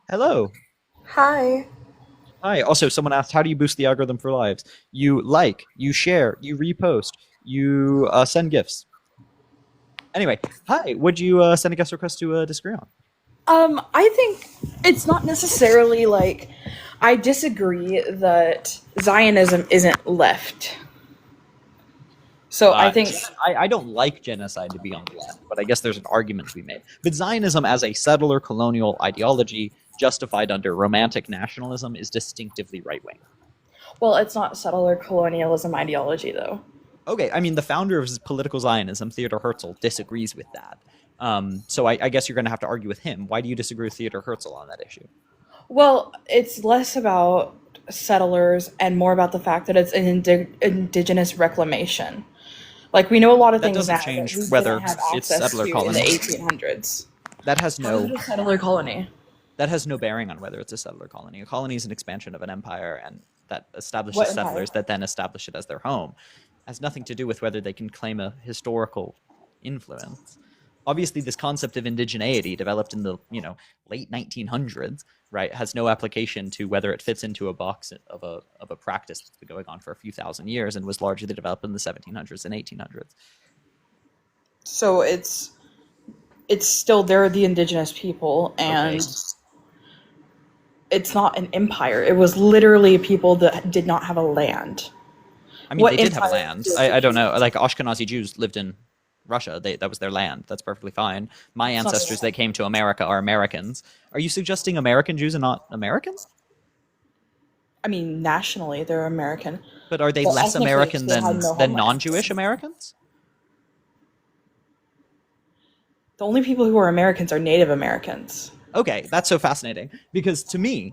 Hello. Hi. Hi. Also, someone asked, how do you boost the algorithm for lives? You like, you share, you repost, you send gifts. Anyway, hi. Would you send a guest request to disagree on? I think it's not necessarily like I disagree that Zionism isn't left. So I think I don't like genocide to be on the left, but I guess there's an argument to be made. But Zionism as a settler colonial ideology justified under romantic nationalism is distinctively right wing. well, it's not settler colonialism ideology though. Okay, I mean, the founder of political Zionism, Theodor Herzl, disagrees with that. So I guess you're going to have to argue with him. Why do you disagree with Theodor Herzl on that issue? Well, it's less about settlers and more about the fact that it's an indigenous reclamation. Like we know a lot of That things doesn't now that change we didn't whether have it's access settler to in the colonies. 1800s. That has How is no it a settler colony? that has no bearing on whether it's a settler colony. A colony is an expansion of an empire, and that establishes What empire? settlers that then establish it as their home. It has nothing to do with whether they can claim a historical influence. Obviously, this concept of indigeneity, developed in the late 1900s, right, has no application to whether it fits into a box of a practice that's been going on for a few thousand years and was largely developed in the 1700s and 1800s. So it's still they're the indigenous people and Okay, it's not an empire. It was literally people that did not have a land. I mean, What they did have empire land. did I don't know. Like Ashkenazi Jews lived in Russia. That was their land. That's perfectly fine. My it's not ancestors that came to America are Americans. Are you suggesting American Jews are not Americans? I mean nationally they're American, But are they but less ethnically American they had no than homeland. non-Jewish Americans? The only people who are Americans are Native Americans. Okay, that's so fascinating because to me,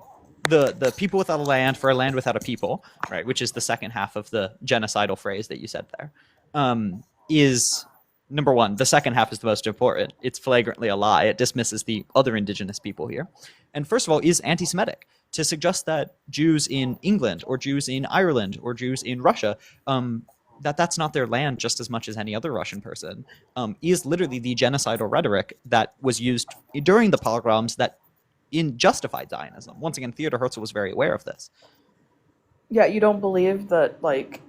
the people without a land for a land without a people, right, which is the second half of the genocidal phrase that you said there, is number one. The second half is the most important. It's flagrantly a lie. It dismisses the other indigenous people here, and first of all, is anti-Semitic to suggest that Jews in England or Jews in Ireland or Jews in Russia that's not their land just as much as any other Russian person, is literally the genocidal rhetoric that was used during the pogroms that in justified Zionism. Once again, Theodor Herzl was very aware of this. Yeah, you don't believe that like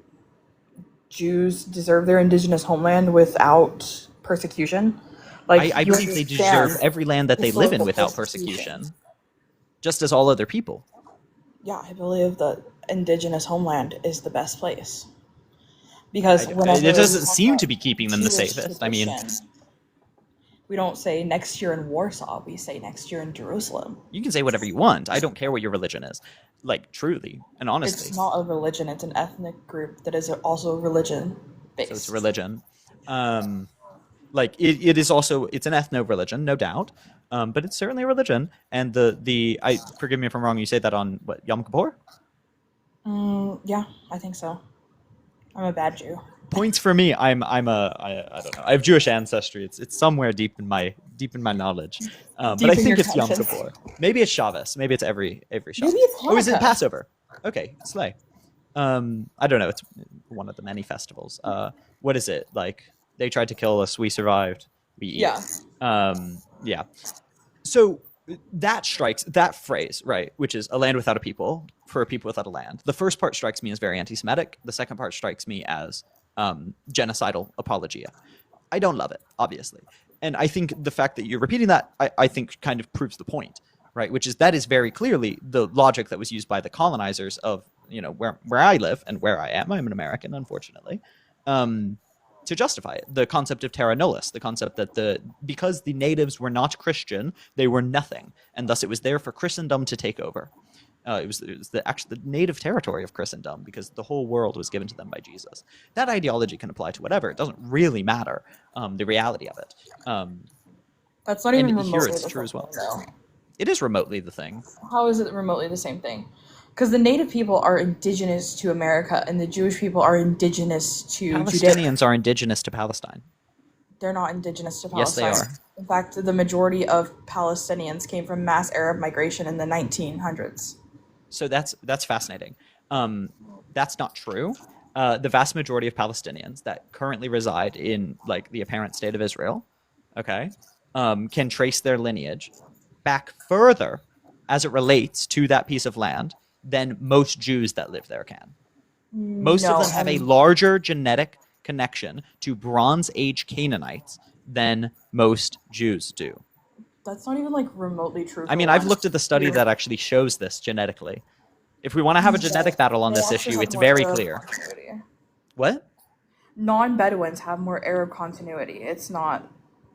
Jews deserve their indigenous homeland without persecution? Like I you believe they deserve understand every land that they live in historical without persecution. persecution, just as all other people. Yeah, I believe that indigenous homeland is the best place. Because whenever It we doesn't talk seem about to be keeping them the Jewish safest. I mean, tradition, we don't say next year in Warsaw, we say next year in Jerusalem. you can say whatever you want. I don't care what your religion is. Like, truly and It's honestly. not a religion, it's an ethnic group that is also religion So it's a based. religion. Um, like it is also it's an ethno religion, no doubt, but it's certainly a religion. And the I forgive me if I'm wrong. You say that on what Yom Kippur? Yeah, I think so. I'm a bad Jew. Points for me. I don't know. I have Jewish ancestry. It's somewhere deep in my knowledge, but I Deep in your think it's Yom conscience. Kippur. Maybe it's Shabbos. Maybe it's every Maybe Shabbos. it's Oh, is it Hanukkah. Passover? Okay, slay. I don't know. It's one of the many festivals. What is it like? They tried to kill us. We survived. We eat. Yeah. Yeah. So that phrase, right, which is a land without a people for a people without a land. The first part strikes me as very anti-Semitic. The second part strikes me as genocidal apologia. I don't love it, obviously, and I think the fact that you're repeating that, I think, kind of proves the point, right? Which is that is very clearly the logic that was used by the colonizers of where I live and where I am. I'm an American, unfortunately. Um, to justify it. The concept of terra nullius, the concept that because the natives were not Christian, they were nothing, and thus it was there for Christendom to take over. It was actually the native territory of Christendom because the whole world was given to them by Jesus. That ideology can apply to whatever. It doesn't really matter the reality of it. That's not And even here remotely it's the true same as well. thing, though. It is remotely the thing. How is it remotely the same thing? Because the native people are indigenous to America and the Jewish people are indigenous to Judea. Palestinians are indigenous to Palestine. They're not indigenous to Yes, they Palestine. are. In fact, the majority of Palestinians came from mass Arab migration in the 1900s. So that's fascinating. That's not true. The vast majority of Palestinians that currently reside in like the apparent state of Israel, okay, can trace their lineage back further as it relates to that piece of land than most Jews that live there can. Most of them have a larger genetic connection to Bronze Age Canaanites than most Jews do. That's not even like remotely true. I mean, I've looked at the study that actually shows this genetically. If we want to have a genetic battle on this issue, it's very clear. What? Non-Bedouins have more Arab continuity. It's not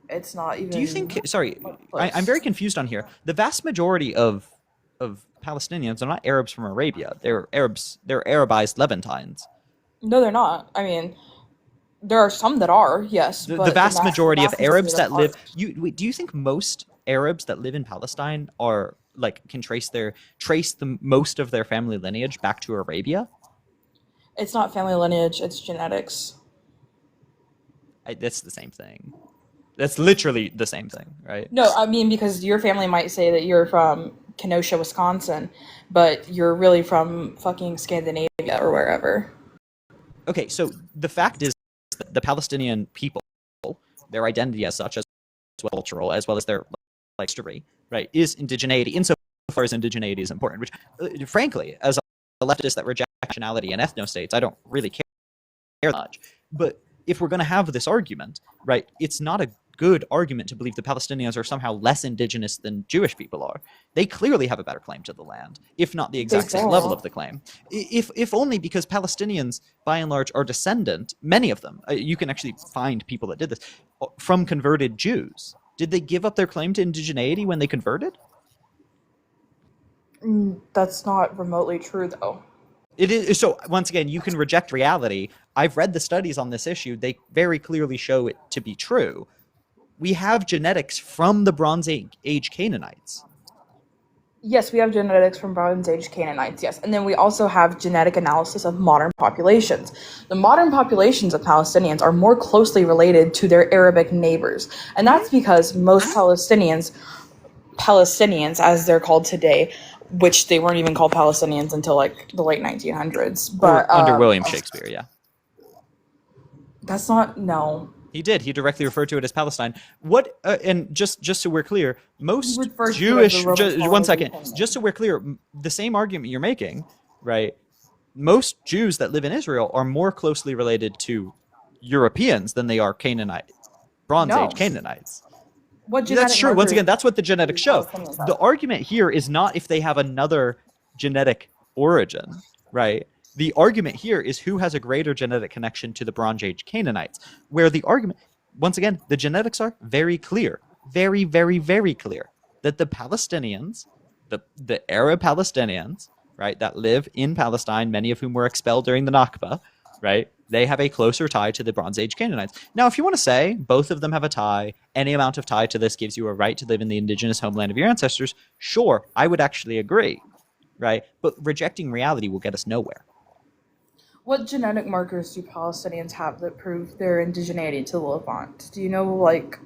even. Do you think? Sorry, I'm very confused on here. The vast majority of Palestinians are not Arabs from Arabia. They're Arabs. They're Arabized Levantines. No, they're not. I mean, there are some that are, yes. The vast majority of Arabs that live. Do you think most Arabs that live in Palestine are like can trace the most of their family lineage back to Arabia? It's not family lineage. It's genetics. That's the same thing. That's literally the same thing, right? No, I mean, because your family might say that you're from Kenosha, Wisconsin, but you're really from fucking Scandinavia or wherever. Okay, so the fact is that the Palestinian people, their identity as such, as well cultural, as well as their history, right, is indigeneity, insofar as indigeneity is important, which, frankly, as a leftist that rejects nationality and ethno-states, I don't really care much. But if we're going to have this argument, right, it's not a good argument to believe the Palestinians are somehow less indigenous than Jewish people are. They clearly have a better claim to the land, if not the exact same level of the claim. If only because Palestinians, by and large, are descendant, many of them, you can actually find people that did this, from converted Jews. Did they give up their claim to indigeneity when they converted? That's not remotely true, though. It is. So once again, you can reject reality. I've read the studies on this issue. They very clearly show it to be true. We have genetics from the Bronze Age Canaanites. Yes, we have genetics from Bronze Age Canaanites, yes. And then we also have genetic analysis of modern populations. The modern populations of Palestinians are more closely related to their Arabic neighbors. And that's because most Palestinians, as they're called today, which they weren't even called Palestinians until like the late 1900s. But under William Shakespeare, yeah. That's not, no. He did. He directly referred to it as Palestine. What? And just so we're clear, most Jewish. One second. Just so we're clear, the same argument you're making, right? Most Jews that live in Israel are more closely related to Europeans than they are Bronze Age Canaanites. That's true. Once again, that's what the genetics show. The argument here is not if they have another genetic origin, right? The argument here is who has a greater genetic connection to the Bronze Age Canaanites, where the argument, once again, the genetics are very clear, very, very, very clear, that the Palestinians, the Arab Palestinians, right, that live in Palestine, many of whom were expelled during the Nakba, right, they have a closer tie to the Bronze Age Canaanites. Now, if you want to say both of them have a tie, any amount of tie to this gives you a right to live in the indigenous homeland of your ancestors, sure, I would actually agree, right? But rejecting reality will get us nowhere. What genetic markers do Palestinians have that prove their indigeneity to the Levant? Do you know, like?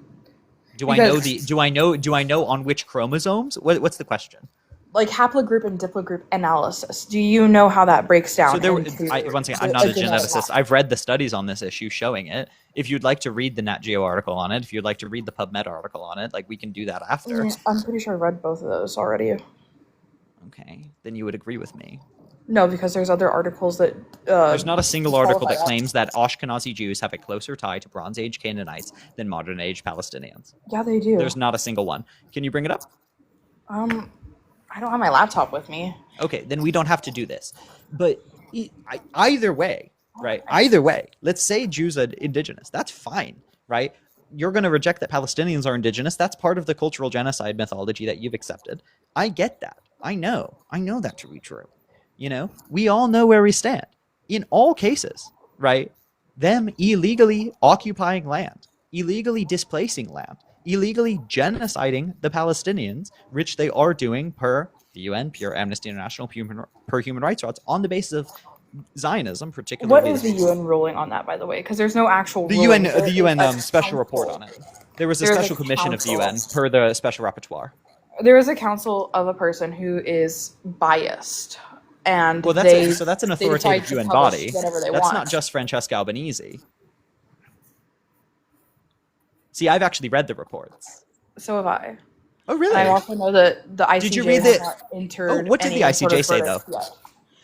Do I know on which chromosomes? What's the question? Like haplogroup and diplogroup analysis. Do you know how that breaks down? So once again, I'm not a geneticist. I've read the studies on this issue showing it. If you'd like to read the Nat Geo article on it, if you'd like to read the PubMed article on it, like we can do that after. I'm pretty sure I read both of those already. Okay, then you would agree with me. No, because there's other articles that... there's not a single article that claims that Ashkenazi Jews have a closer tie to Bronze Age Canaanites than modern age Palestinians. Yeah, they do. There's not a single one. Can you bring it up? I don't have my laptop with me. Okay, then we don't have to do this. But either way, right? Either way, let's say Jews are indigenous. That's fine, right? You're going to reject that Palestinians are indigenous. That's part of the cultural genocide methodology that you've accepted. I get that. I know that to be true. You know, we all know where we stand. In all cases, right? Them illegally occupying land, illegally displacing land, illegally genociding the Palestinians, which they are doing per the UN, per Amnesty International, per human rights watch, on the basis of Zionism, particularly. What is the UN ruling on that, by the way? Because there's no actual the UN special report on it. There was a special commission of the UN per the special rapporteur. There is a council of a person who is biased. And well, that's an authoritative UN body. That's not just Francesca Albanese. See, I've actually read the reports. So have I. Oh, really? And I also know that the ICJ Did you read has the? not Oh, entered what did the any sort ICJ of say verdict though? yet.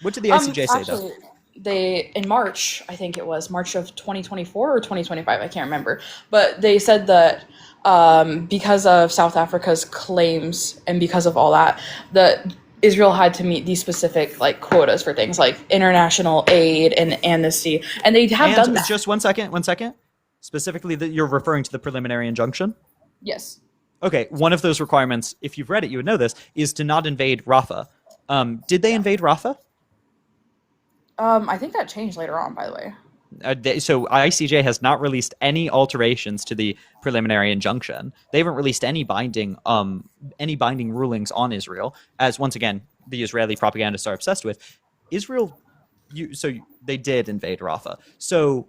What did the ICJ say though? Actually, they in March, I think it was March of 2024 or 2025, I can't remember. But they said that because of South Africa's claims and because of all that, that Israel had to meet these specific like quotas for things like international aid and amnesty, and they have done that. Just one second. Specifically, that you're referring to the preliminary injunction. Yes. Okay, one of those requirements, if you've read it, you would know this, is to not invade Rafah. Did they invade Rafah? I think that changed later on, by the way. So ICJ has not released any alterations to the preliminary injunction. They haven't released any binding rulings on Israel, as once again the Israeli propagandists are obsessed with. Israel, they did invade Rafah. So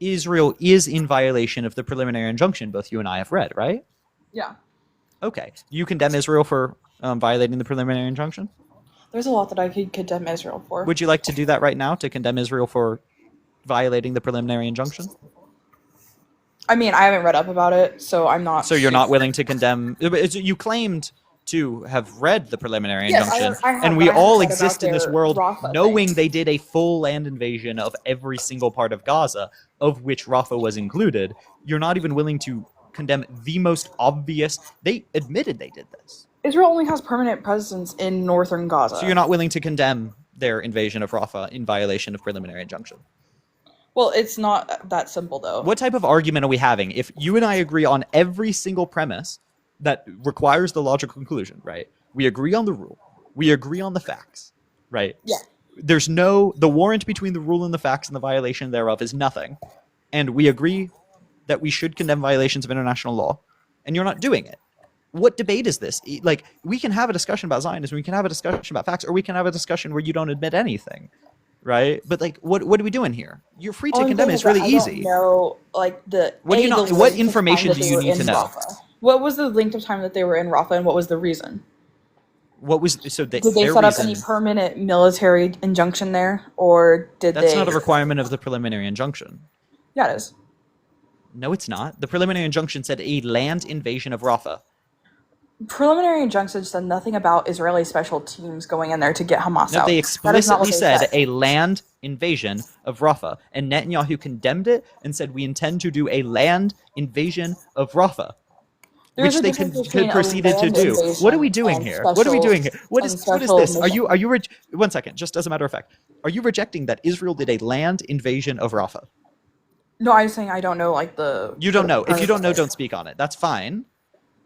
Israel is in violation of the preliminary injunction. Both you and I have read, right? Yeah. Okay, you condemn Israel for violating the preliminary injunction? There's a lot that I could condemn Israel for. Would you like to do that right now, to condemn Israel for violating the preliminary injunction? I mean, I haven't read up about it, so I'm not. So you're not willing to condemn? You claimed to have read the preliminary injunction, I have, and we but I all haven't read exist about in this their world Rafah knowing thing. they did a full land invasion of every single part of Gaza, of which Rafah was included. You're not even willing to condemn the most obvious. They admitted they did this. Israel only has permanent presence in northern Gaza. So you're not willing to condemn their invasion of Rafah in violation of preliminary injunction? Well, it's not that simple, though. What type of argument are we having? If you and I agree on every single premise that requires the logical conclusion, right? We agree on the rule. We agree on the facts, right? Yeah. The warrant between the rule and the facts and the violation thereof is nothing. And we agree that we should condemn violations of international law, and you're not doing it. What debate is this? Like, we can have a discussion about Zionism, we can have a discussion about facts, or we can have a discussion where you don't admit anything, right? But like, what are we doing here? You're free to condemn it. It's really easy. I don't know, like what information do you need to know? Rafah. What was the length of time that they were in Rafah, and what was the reason? What was so? Did they set up any permanent military injunction there, or did That's they? not a requirement of the preliminary injunction. Yeah, it is. No, it's not. The preliminary injunction said a land invasion of Rafah. Preliminary injunction said nothing about Israeli special teams going in there to get Hamas out. They explicitly said a land invasion of Rafah, and Netanyahu condemned it and said, we intend to do a land invasion of Rafah, which they proceeded to do. What are we doing here? What are we doing here? What is this? Are you one second, just as a matter of fact, are you rejecting that Israel did a land invasion of Rafah? No, I'm saying I don't know, like You don't know. If you don't know, don't speak on it. That's fine,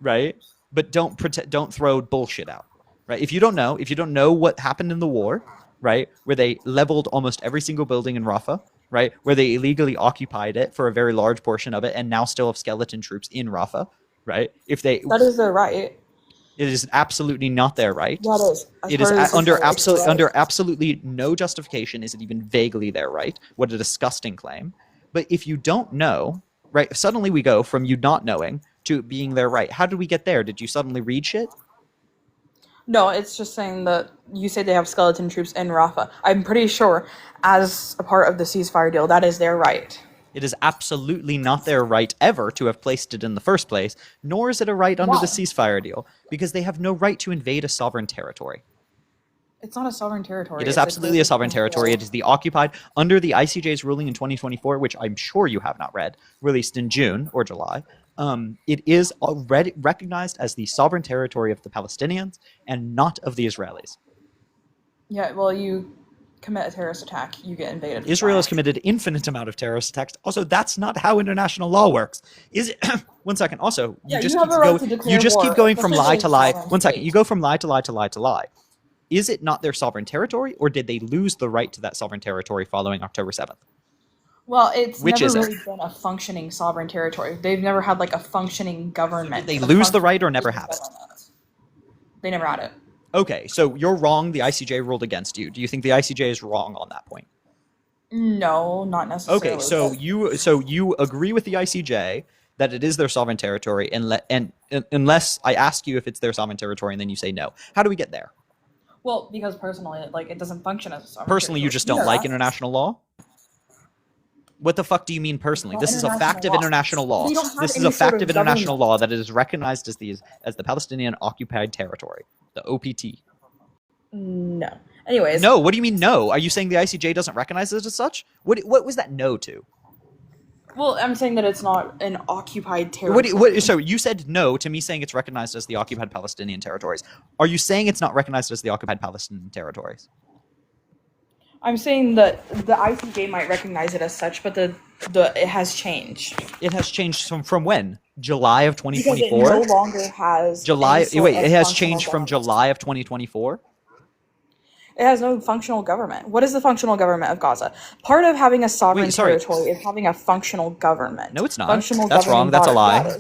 right? But don't throw bullshit out, right? If you don't know what happened in the war, right, where they leveled almost every single building in Rafah, right, where they illegally occupied it for a very large portion of it, and now still have skeleton troops in Rafah, right? That is their right. It is absolutely not their right. Yeah, it is. It is under absolutely no justification is it even vaguely their right. What a disgusting claim. But if you don't know, right, suddenly we go from you not knowing to being their right. How did we get there? Did you suddenly read shit? No, it's just saying that you say they have skeleton troops in Rafah. I'm pretty sure, as a part of the ceasefire deal, that is their right. It is absolutely not their right ever to have placed it in the first place, nor is it a right under the ceasefire deal, because they have no right to invade a sovereign territory. It's not a sovereign territory. It is absolutely a sovereign territory. It is the occupied, under the ICJ's ruling in 2024, which I'm sure you have not read, released in June or July. It is already recognized as the sovereign territory of the Palestinians and not of the Israelis. Yeah, well, you commit a terrorist attack, you get invaded. Israel has committed an infinite amount of terrorist attacks. Also, that's not how international law works. Is it? One second. Also, you just keep going from lie to lie. One second. You go from lie to lie to lie to lie. Is it not their sovereign territory, or did they lose the right to that sovereign territory following October 7th? Well, it's never really been a functioning sovereign territory. They've never had like a functioning government. So did they lose the right or never have it? They never had it. Okay, so you're wrong. The ICJ ruled against you. Do you think the ICJ is wrong on that point? No, not necessarily. Okay, so you agree with the ICJ that it is their sovereign territory, and unless I ask you if it's their sovereign territory, and then you say no. How do we get there? Well, because personally, like, it doesn't function as a sovereign Personally, territory. you just don't like international law? What the fuck do you mean personally? Well, This is a fact of law. international law. We don't have This is any a fact sort of of international government. law that is recognized as the Palestinian occupied territory, the OPT. No. Anyways. No, what do you mean no? Are you saying the ICJ doesn't recognize it as such? What was that no to? Well, I'm saying that it's not an occupied territory. So you said no to me saying it's recognized as the occupied Palestinian territories. Are you saying it's not recognized as the occupied Palestinian territories? I'm saying that the ICJ might recognize it as such, but it has changed. It has changed from when? July of 2024? Because it no longer has July. Wait, it has functional changed from government. July of 2024? It has no functional government. What is the functional government of Gaza? Part of having a sovereign territory is having a functional government. No, it's not. Functional That's wrong. That's a lie.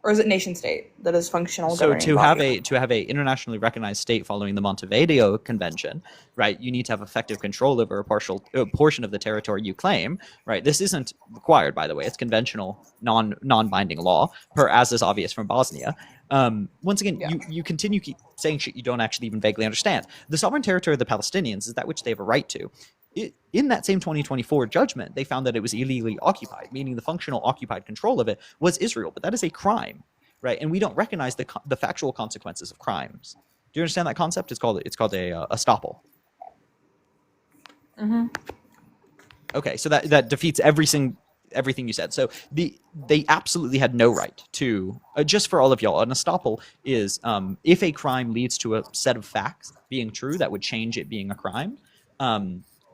Or is it nation state that is functional? So to have a internationally recognized state following the Montevideo Convention, right? You need to have effective control over a portion of the territory you claim, right? This isn't required, by the way. It's conventional, non-binding law, as is obvious from Bosnia. Once again, you continue keep saying shit you don't actually even vaguely understand. The sovereign territory of the Palestinians is that which they have a right to. In that same 2024 judgment, they found that it was illegally occupied, meaning the functional occupied control of it was Israel. But that is a crime, right? And we don't recognize the factual consequences of crimes. Do you understand that concept? It's called a estoppel. Mm-hmm. Okay, so that defeats everything you said. So they absolutely had no right to, just for all of y'all, an estoppel is if a crime leads to a set of facts being true that would change it being a crime,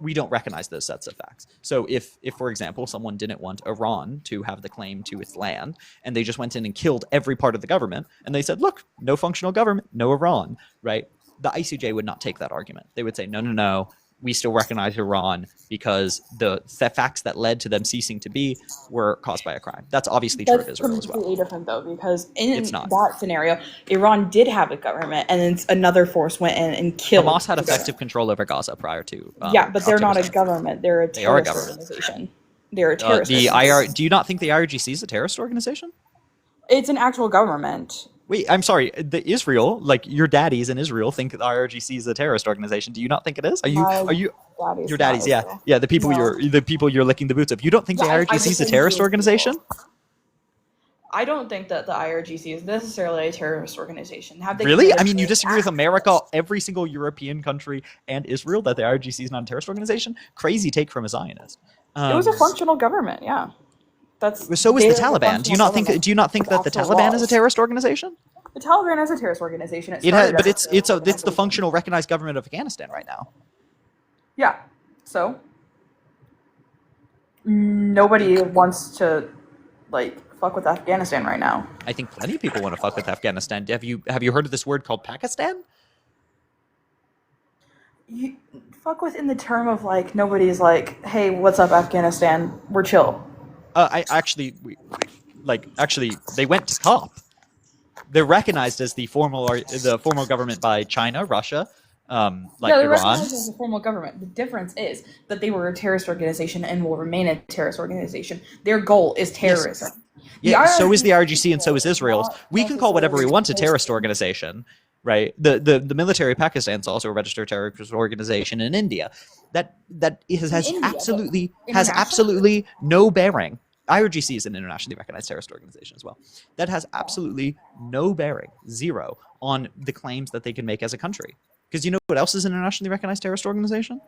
we don't recognize those sets of facts. So if, for example, someone didn't want Iran to have the claim to its land, and they just went in and killed every part of the government, and they said, look, no functional government, no Iran, right? The ICJ would not take that argument. They would say, no, we still recognize Iran because the facts that led to them ceasing to be were caused by a crime. That's obviously true of Israel as well. That's completely different, though, because in that scenario, Iran did have a government, and then another force went in and killed. Hamas had effective control over Gaza prior to. But they're not a government. They're a terrorist organization. They're a terrorist organization. Do you not think the IRGC is a terrorist organization? It's an actual government. Wait, I'm sorry. The Israel, like your daddies in Israel, think the IRGC is a terrorist organization. Do you not think it is? Are you? Your daddies, yeah. The people you're licking the boots of. You don't think the IRGC is a terrorist organization? I don't think that the IRGC is necessarily a terrorist organization. Really? I mean, you disagree with America, every single European country, and Israel that the IRGC is not a terrorist organization? Crazy take from a Zionist. It was a functional government, yeah. So is the Taliban. Do you not think that the Taliban is a terrorist organization? The Taliban is a terrorist organization. It's the functional recognized government of Afghanistan right now. Yeah. So nobody wants to fuck with Afghanistan right now. I think plenty of people want to fuck with Afghanistan. Have you heard of this word called Pakistan? You fuck with in the term of nobody's hey, what's up, Afghanistan? We're chill. They went to COP. They're recognized as the formal government by China, Russia, they're Iran. Recognized as a formal government. The difference is that they were a terrorist organization and will remain a terrorist organization. Their goal is terrorism. Yes. So is the IRGC and so is Israel's. We can call whatever we want a terrorist organization, right? The military of Pakistan is also a registered terrorist organization in India. That has absolutely no bearing. IRGC is an internationally recognized terrorist organization as well. That has absolutely no bearing, zero, on the claims that they can make as a country. Because you know what else is an internationally recognized terrorist organization?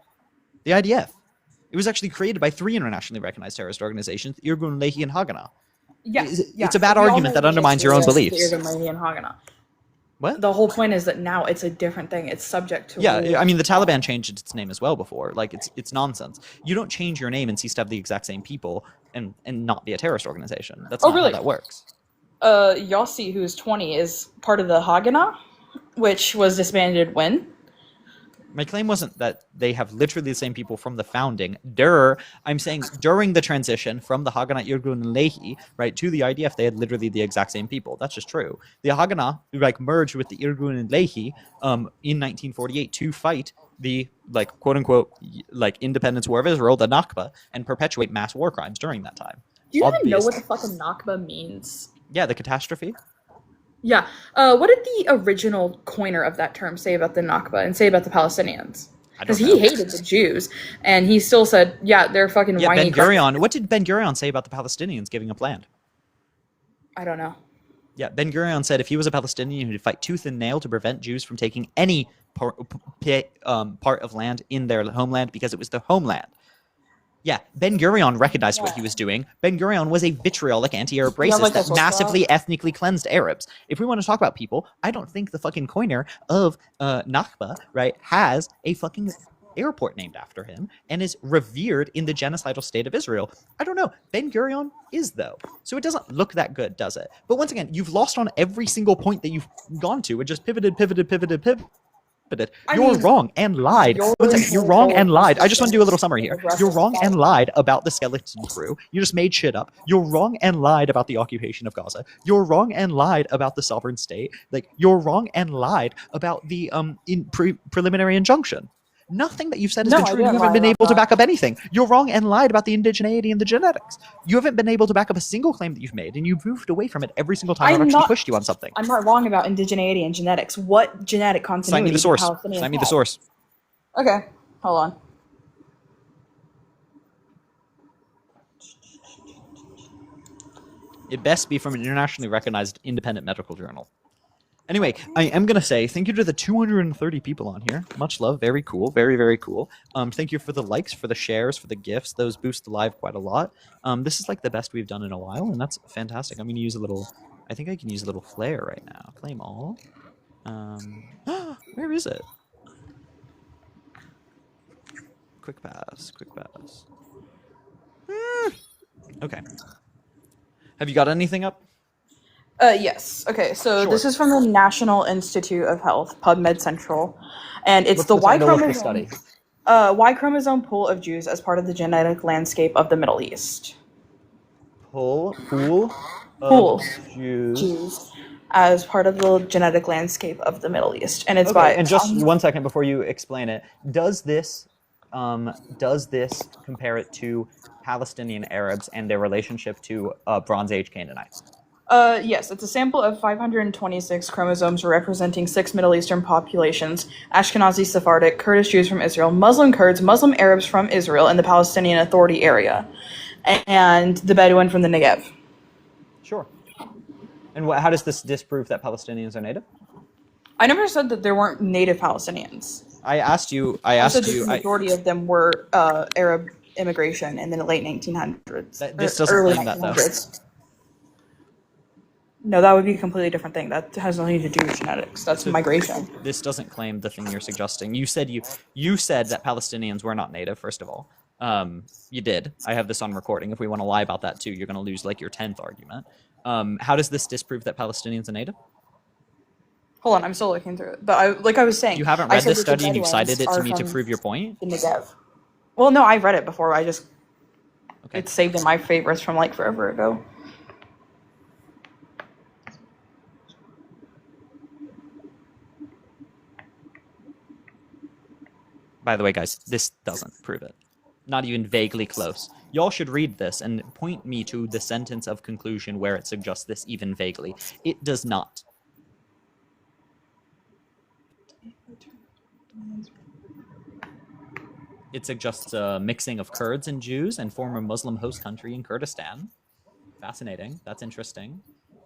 The IDF. It was actually created by 3 internationally recognized terrorist organizations, Irgun, Lehi, and Haganah. It's a bad argument that undermines your own beliefs. What? The whole point is that now it's a different thing. It's subject to rule. I mean, the Taliban changed its name as well before. It's nonsense. You don't change your name and cease to have the exact same people and not be a terrorist organization. That's not how that works. Yossi, who's 20, is part of the Haganah, which was disbanded when? My claim wasn't that they have literally the same people from the founding. I'm saying during the transition from the Haganah, Irgun, and Lehi, right, to the IDF, they had literally the exact same people. That's just true. The Haganah, merged with the Irgun and Lehi in 1948 to fight the, quote-unquote, independence war of Israel, the Nakba, and perpetuate mass war crimes during that time. Do you even know what the fucking Nakba means? Yeah, the catastrophe. Yeah. What did the original coiner of that term say about the Nakba and say about the Palestinians? Because he hated the Jews, and he still said, "Yeah, they're fucking whiny." Ben Gurion. What did Ben Gurion say about the Palestinians giving up land? I don't know. Yeah, Ben Gurion said if he was a Palestinian, he'd fight tooth and nail to prevent Jews from taking any part of land in their homeland because it was their homeland. Yeah, Ben Gurion recognized what he was doing. Ben Gurion was a vitriolic anti-Arab racist that massively ethnically cleansed Arabs. If we want to talk about people, I don't think the fucking coiner of Nakba, right, has a fucking airport named after him and is revered in the genocidal state of Israel. I don't know. Ben Gurion is, though. So it doesn't look that good, does it? But once again, you've lost on every single point that you've gone to. It just pivoted. You're wrong and lied. You're wrong and lied. I just want to do a little summary here. You're wrong and lied about the skeleton crew. You just made shit up. You're wrong and lied about the occupation of Gaza. You're wrong and lied about the sovereign state. Like, you're wrong and lied about the preliminary injunction. Nothing that you've said has been true. You haven't been able to back up anything. You're wrong and lied about the indigeneity and the genetics. You haven't been able to back up a single claim that you've made, and you've moved away from it every single time I've actually pushed you on something. I'm not wrong about indigeneity and genetics. What genetic continuity? Sign me the source. Sign me the source. Okay, hold on. It best be from an internationally recognized independent medical journal. Anyway, I am going to say thank you to the 230 people on here. Much love. Very cool. Very, very cool. Thank you for the likes, for the shares, for the gifts. Those boost the live quite a lot. This is like the best we've done in a while, and that's fantastic. I'm going to use a little... I think I can use a little flare right now. Claim all. Where is it? Quick pass. Quick pass. Okay. Have you got anything up? Yes. Okay, so This is from the National Institute of Health, PubMed Central, and it's the Y chromosome study. Y chromosome pool of Jews as part of the genetic landscape of the Middle East. Pool of Jews as part of the genetic landscape of the Middle East, and it's by. And just 1 second before you explain it, does this compare it to Palestinian Arabs and their relationship to Bronze Age Canaanites? Yes, it's a sample of 526 chromosomes representing 6 Middle Eastern populations: Ashkenazi Sephardic, Kurdish Jews from Israel, Muslim Kurds, Muslim Arabs from Israel and the Palestinian Authority area, and the Bedouin from the Negev. Sure. And how does this disprove that Palestinians are native? I never said that there weren't native Palestinians. I asked you. The majority of them were Arab immigration in the late 1900s. This doesn't early claim 1900s. That, though. No, that would be a completely different thing. That has nothing to do with genetics. That's migration. This doesn't claim the thing you're suggesting. You said that Palestinians were not native, first of all. You did. I have this on recording. If we want to lie about that too, you're going to lose like your 10th argument. How does this disprove that Palestinians are native? Hold on, I'm still looking through it. But I was saying... You haven't read this study and you've cited it to me to prove your point? The Negev. Well, no, I read it before. I just... Okay. It's saved in my favorites from like forever ago. By the way, guys, this doesn't prove it. Not even vaguely close. Y'all should read this and point me to the sentence of conclusion where it suggests this even vaguely. It does not. It suggests a mixing of Kurds and Jews and former Muslim host country in Kurdistan. Fascinating. That's interesting.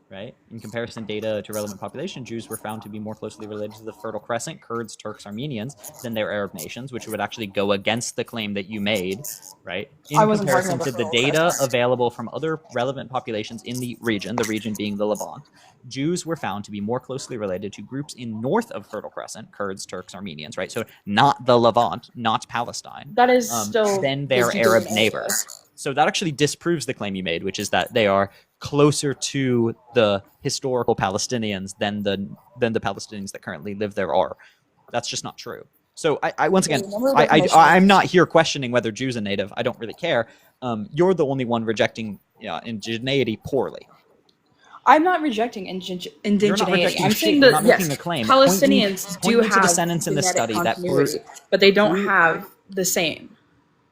Right? In comparison data to relevant population, Jews were found to be more closely related to the Fertile Crescent, Kurds, Turks, Armenians, than their Arab nations, which would actually go against the claim that you made, right? In comparison to the data available from other relevant populations in the region being the Levant, Jews were found to be more closely related to groups in north of Fertile Crescent, Kurds, Turks, Armenians, right? So not the Levant, not Palestine. That is still than their Arab neighbors. So that actually disproves the claim you made, which is that they are closer to the historical Palestinians than the Palestinians that currently live there are. That's just not true. So I once again, I'm not here questioning whether Jews are native. I don't really care. You're the only one rejecting indigeneity poorly. I'm not rejecting indigeneity. You're not rejecting I'm saying that yes, Palestinians do have the sentence in the study that proves, but they don't have the same.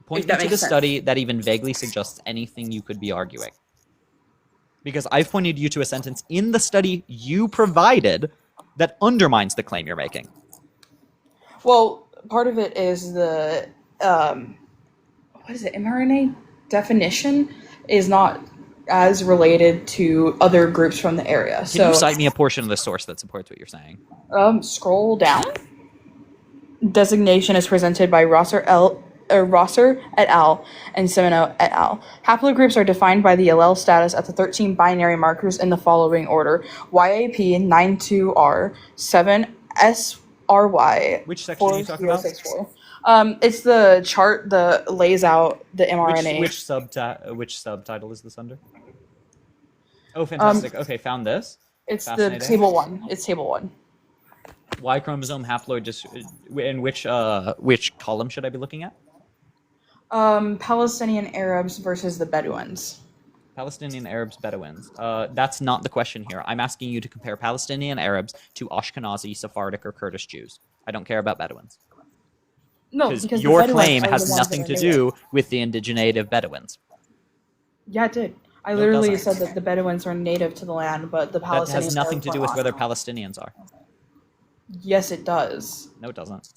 Point me to the study that even vaguely suggests anything you could be arguing. Because I've pointed you to a sentence in the study you provided that undermines the claim you're making. Well, part of it is the what is it? mRNA definition is not as related to other groups from the area. Can you cite me a portion of the source that supports what you're saying? Scroll down. Designation is presented by Rosser et al. And Semino et al. Haplogroups are defined by the allele status at the 13 binary markers in the following order: YAP 92R 7SRY. Which section are you talking about? 4064. It's the chart that lays out the mRNA. Which subtitle is this under? Oh, fantastic. Okay, found this. It's the table 1. It's table 1. Y chromosome haploid. In which column should I be looking at? Palestinian Arabs versus the Bedouins. Palestinian Arabs, Bedouins. That's not the question here. I'm asking you to compare Palestinian Arabs to Ashkenazi, Sephardic, or Kurdish Jews. I don't care about Bedouins. No, because your claim has nothing to do with the indigenative Bedouins. Yeah, it did. I literally said that the Bedouins are native to the land, but the Palestinians. That has nothing to do with whether Palestinians are. Yes, it does. No, it doesn't.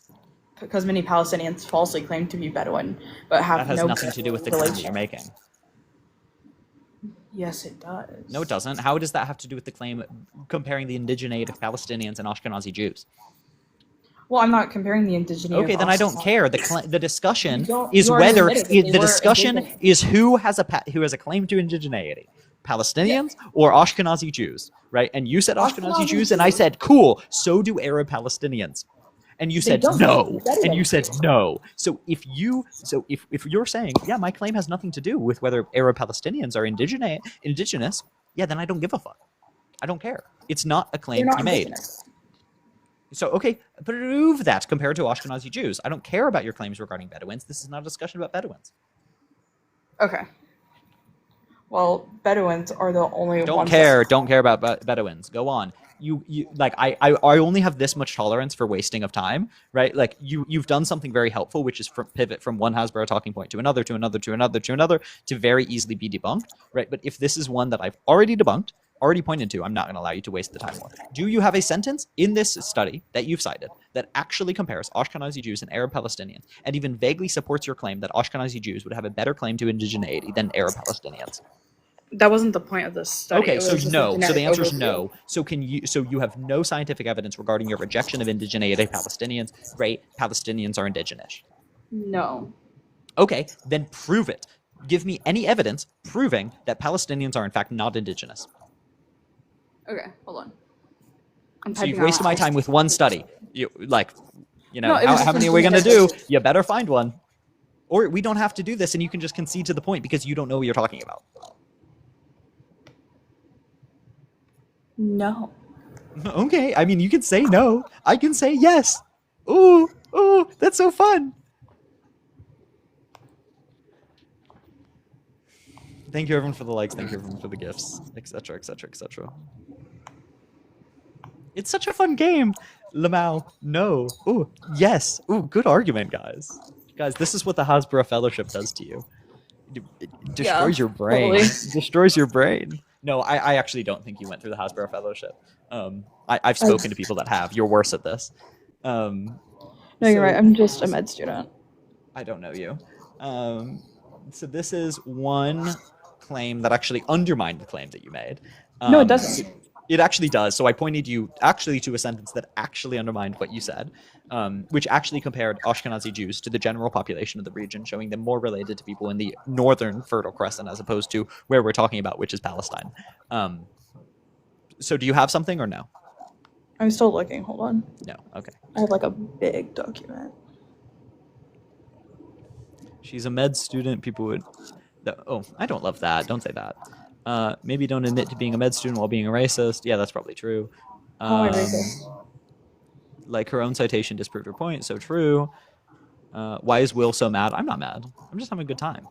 Because many Palestinians falsely claim to be Bedouin, but have that has nothing to do with the claim that you're making. Yes, it does. No, it doesn't. How does that have to do with the claim comparing the indigenative Palestinians and Ashkenazi Jews? Well, I'm not comparing the indigenous. Okay, then I don't care. The discussion is whether who has a claim to indigeneity, Palestinians or Ashkenazi Jews, right? And you said Ashkenazi Jews, and I said cool. So do Arab Palestinians, and you said no, and you said no. So if you're saying my claim has nothing to do with whether Arab Palestinians are indigenous, then I don't give a fuck. I don't care. It's not a claim to be made. So, okay, prove that compared to Ashkenazi Jews. I don't care about your claims regarding Bedouins. This is not a discussion about Bedouins. Okay. Well, Bedouins are the only Don't ones. Don't care about Bedouins. Go on. You like I only have this much tolerance for wasting of time, right? Like you've done something very helpful, which is pivot from one Hasbara talking point to another, to very easily be debunked, right? But if this is one that I've already debunked, already pointed to, I'm not going to allow you to waste the time more. Do you have a sentence in this study that you've cited that actually compares Ashkenazi Jews and Arab Palestinians and even vaguely supports your claim that Ashkenazi Jews would have a better claim to indigeneity than Arab Palestinians? That wasn't the point of this study. Okay, so no. So the answer is no. So you have no scientific evidence regarding your rejection of indigeneity Palestinians, right? Palestinians are indigenous. No. Okay, then prove it. Give me any evidence proving that Palestinians are in fact not indigenous. Okay, hold on. So you've wasted my time with one study. How many are we going to do? You better find one. Or we don't have to do this and you can just concede to the point because you don't know what you're talking about. No. Okay, I mean, you can say no. I can say yes. Ooh, that's so fun. Thank you, everyone, for the likes. Thank you, everyone, for the gifts, etc., etc., etc. It's such a fun game. Lamau, no. Ooh, yes. Ooh, good argument, guys. Guys, this is what the Hasbara Fellowship does to you. It destroys your brain. Totally. It destroys your brain. No, I actually don't think you went through the Hasbara Fellowship. I've spoken to people that have. You're worse at this. No, you're right. I'm just a med student. I don't know you. So this is one claim that actually undermined the claim that you made. No, it doesn't. It actually does. So I pointed you actually to a sentence that actually undermined what you said, which actually compared Ashkenazi Jews to the general population of the region, showing them more related to people in the northern Fertile Crescent as opposed to where we're talking about, which is Palestine. So do you have something or no? I'm still looking. Hold on. No. Okay. I have like a big document. She's a med student. People would... Oh, I don't love that. Don't say that. Maybe don't admit to being a med student while being a racist. Yeah, that's probably true. How am I racist? Like her own citation disproved her point. So true. Why is Will so mad? I'm not mad. I'm just having a good time.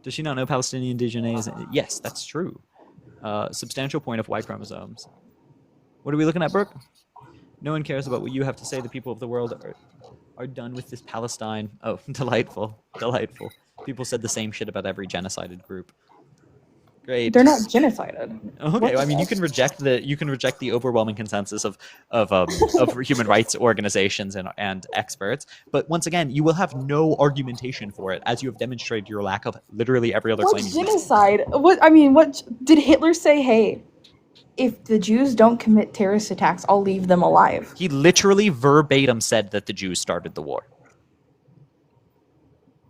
Does she not know Palestinian indigenous? Yes, that's true. Substantial point of Y chromosomes. What are we looking at, Brooke? No one cares about what you have to say. The people of the world are done with this Palestine. Oh, delightful. Delightful. People said the same shit about every genocided group. Great. They're not genocided. Okay, I mean, you can reject the overwhelming consensus of human rights organizations and experts, but once again, you will have no argumentation for it, as you have demonstrated your lack of literally every other claim. What's genocide? What did Hitler say? Hey, if the Jews don't commit terrorist attacks, I'll leave them alive. He literally verbatim said that the Jews started the war.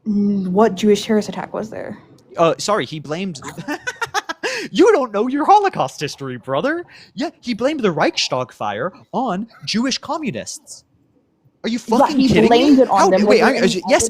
What Jewish terrorist attack was there? Sorry, he blamed. You don't know your Holocaust history, brother. Yeah, he blamed the Reichstag fire on Jewish communists. Are you fucking kidding me? Blamed it on them. Wait, yes,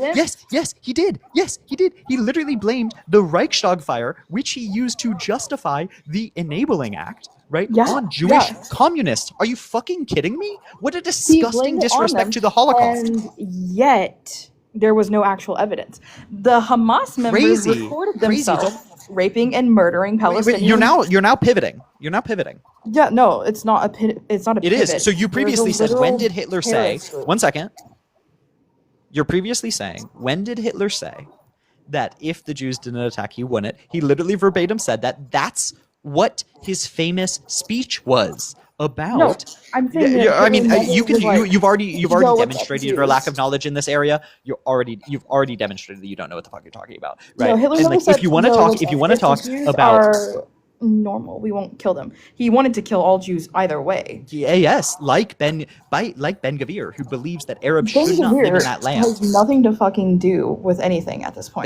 he did. Yes, he did. He literally blamed the Reichstag fire, which he used to justify the Enabling Act, right? Yeah, on Jewish communists. Are you fucking kidding me? What a disgusting disrespect to the Holocaust. And yet, there was no actual evidence. The Hamas members recorded themselves raping and murdering Palestinians. Wait, you're now pivoting. You're now pivoting. Yeah, no, it's not a pivot. It is. So you previously said, when did Hitler say? One second. You're previously saying, when did Hitler say that if the Jews didn't attack, he wouldn't? He literally verbatim said that. That's what his famous speech was about. No, I'm saying you've already demonstrated your lack of knowledge in this area. You've already demonstrated that you don't know what the fuck you're talking about, right? No, Hitler and said, if you want to talk about normal, we won't kill them. He wanted to kill all Jews either way. Yes, like Ben Gvir, who believes that Arabs should not live in that land. Has nothing to fucking do with anything at this point.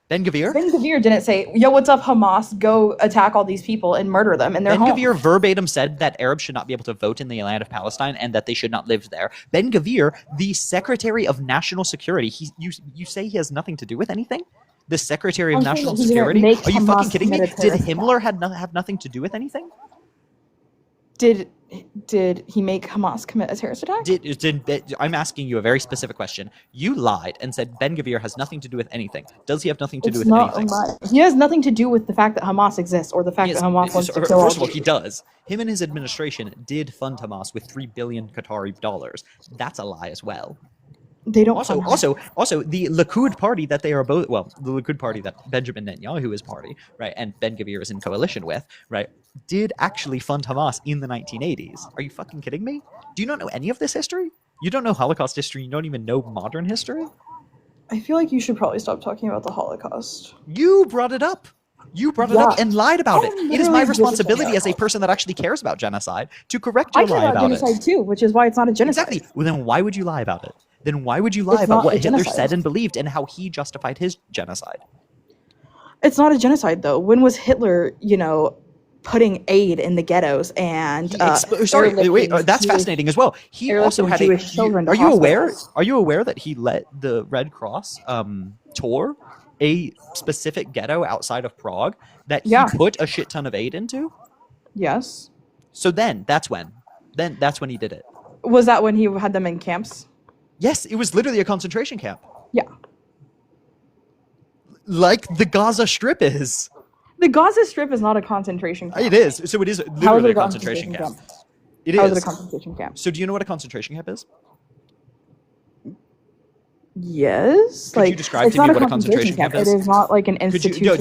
Ben Gvir didn't say, yo, what's up, Hamas? Go attack all these people and murder them in their home. Ben Gvir verbatim said that Arabs should not be able to vote in the land of Palestine and that they should not live there. Ben Gvir, the Secretary of National Security, you say he has nothing to do with anything? The Secretary of National Security? Are you fucking kidding me? Did Himmler have nothing to do with anything? Did he make Hamas commit a terrorist attack? I'm asking you a very specific question. You lied and said Ben Gvir has nothing to do with anything. Does he have nothing to do with anything? He has nothing to do with the fact that Hamas exists or the fact that Hamas wants to kill all First of all, he does. Him and his administration did fund Hamas with $3 billion Qatari dollars. That's a lie as well. They don't. Also, the Likud party that they are both, well, the Likud party that Benjamin Netanyahu is party, right, and Ben Gvir is in coalition with, right, did actually fund Hamas in the 1980s. Are you fucking kidding me? Do you not know any of this history? You don't know Holocaust history. You don't even know modern history. I feel like you should probably stop talking about the Holocaust. You brought it up. You brought it up and lied about it. It is my responsibility as a person that actually cares about genocide to correct your lie about it. I care about genocide too, which is why it's not a genocide. Exactly. Well, then why would you lie about it? Then why would you lie about what Hitler said and believed and how he justified his genocide? It's not a genocide, though. When was Hitler, putting aid in the ghettos and that's fascinating as well. He also had Are you aware that he let the Red Cross tour a specific ghetto outside of Prague that he put a shit ton of aid into? Yes. So that's when he did it. Was that when he had them in camps? Yes, it was literally a concentration camp. Yeah. Like the Gaza Strip is. The Gaza Strip is not a concentration camp. It is. So it is literally a concentration camp. It is. How is it a concentration camp? So do you know what a concentration camp is? Yes. Could you describe to me what a concentration camp is? It is not like an institution. You